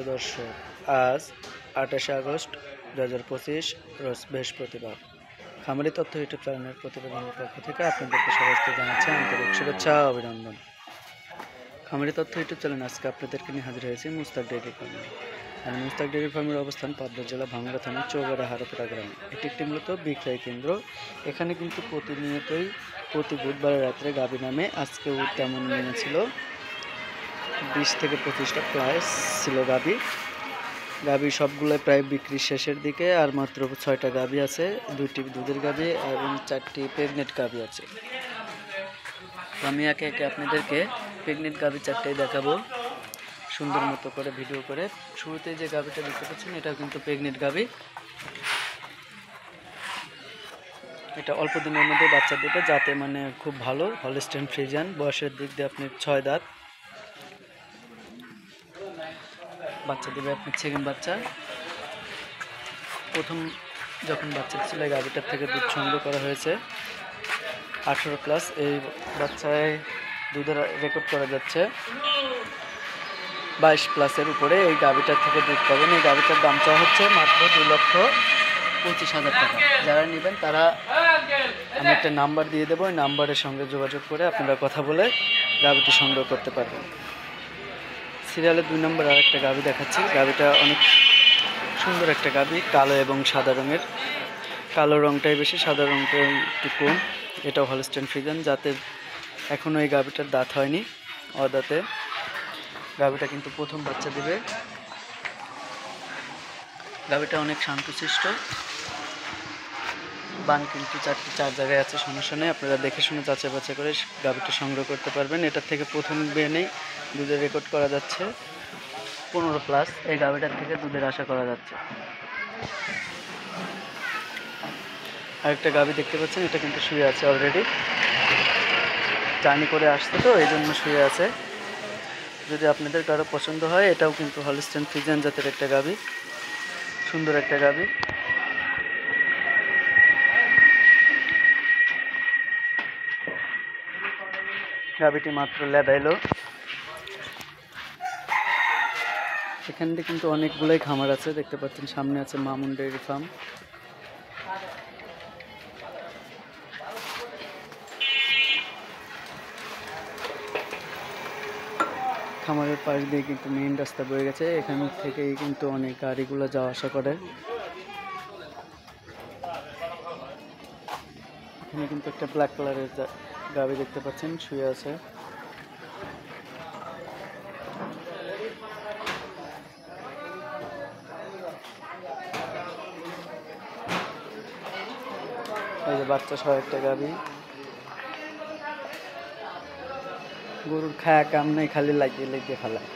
প্রিয় দর্শক, আজ 28 আগস্ট 2025 রোজ বৃহস্পতিবার। খামারি তথ্য ইউটিউব চ্যানেলের প্রতিবেদনের পক্ষ থেকে আপনাদেরকে সবাইকে জানাচ্ছি আন্তরিক শুভেচ্ছা ও অভিনন্দন। খামারি তথ্য ইউটিউব চ্যানেল আজকে আপনাদেরকে নিয়ে হাজির হয়েছি মুস্তাক ডেইরি ফার্মে। আর মুস্তাক ডেইরি ফার্মের অবস্থান পাবনা জেলা ভাঙ্গুড়া থানা চৌগাড়া হারোপাড়া গ্রামে। এটি একটি মূলত বিক্রয় কেন্দ্র। এখানে কিন্তু প্রতিনিয়তই প্রতি বুধবার রাত্রে গাভী নামে। আজকেও তেমন নেমেছিল, 20 থেকে 25টা প্লাস ছিল গাভী সবগুলো প্রায় বিক্রি শেষের দিকে। আর মাত্র 6টা গাভী আছে, 2টি দুধের গাভী এবং 4টি প্রেগনেন্ট গাভী আছে। আমি একে একে আপনাদেরকে প্রেগনেন্ট গাভী 4টাই দেখাবো সুন্দর মতো করে ভিডিও করে। শুরুতে যে গাভীটা দেখতে পাচ্ছেন এটাও কিন্তু প্রেগনেন্ট গাভী। এটা অল্প দিনের মধ্যে বাচ্চা দেবে, যাতে মানে খুব ভালো হলস্টেইন ফ্রিজিয়ান। বয়সের দিক দিয়ে আপনি 6 দাঁত বাচ্চা দেবে, আপনার সেকেন্ড বাচ্চা। প্রথম যখন বাচ্চা ছিল গাভীটার থেকে দুধ সংগ্রহ করা হয়েছে 18+। এই বাচ্চায় দুধের রেকর্ড করা যাচ্ছে 22+-এর উপরে। এই গাভীটার থেকে দুধ পাবেন। এই গাভীটার দাম চাওয়া হচ্ছে মাত্র 2,25,000 টাকা। যারা নেবেন তারা আমি একটা নাম্বার দিয়ে দেবো, ওই নাম্বারের সঙ্গে যোগাযোগ করে আপনারা কথা বলে গাভীটি সংগ্রহ করতে পারবেন। সিরিয়ালের 2 নম্বর আর একটা গাভী দেখাচ্ছি। গাভীটা অনেক সুন্দর একটা গাভী, কালো এবং সাদা রঙের। কালো রঙটাই বেশি, সাদা রঙটা একটু কম। এটাও হলস্টেইন ফ্রিজিয়ান, যাতে এখনও এই গাভীটার দাঁত হয়নি, অদাঁতে। গাভীটা কিন্তু প্রথম বাচ্চা দেবে। গাভীটা অনেক শান্তশিষ্ট। বান কিন্তু 4 জায়গায় আছে, সমস্যা নেই। আপনারা দেখে শুনে যাচাই বাছাই করে গাভীটা সংগ্রহ করতে পারবেন। এটার থেকে প্রথম বেনেই দুধের রেকর্ড করা যাচ্ছে 15+। এই গাভীটার থেকে দুধের আশা করা যাচ্ছে। আরেকটা গাভী দেখতে পাচ্ছেন, এটা কিন্তু শুয়ে আছে অলরেডি, জার্নি করে আসছে তো এই জন্য শুয়ে আছে। যদি আপনাদের কারো পছন্দ হয়, এটাও কিন্তু হলস্টেইন ফ্রিজিয়ান জাতের একটা গাভী, সুন্দর একটা গাভী। গাভীটি মাত্র লেদাইলো। এখান থেকে কিন্তু অনেকগুলোই খামার আছে, দেখতে পাচ্ছেন। সামনে আছে মামুন ডেইরি ফার্ম। খামারের পাশ দিয়ে কিন্তু মেইন রাস্তা বয়ে গেছে, এখান থেকেই কিন্তু অনেক গাড়িগুলো যাওয়া আসা করে। এখানে কিন্তু একটা ব্ল্যাক কালারের গাভী দেখতে পাচ্ছেন, শুয়ে আছে। এই যে বাচ্চা সহ একটা গাভী। গরুর খায়া কাম নেই, খালি লাগিয়ে লেগে ফেলায়।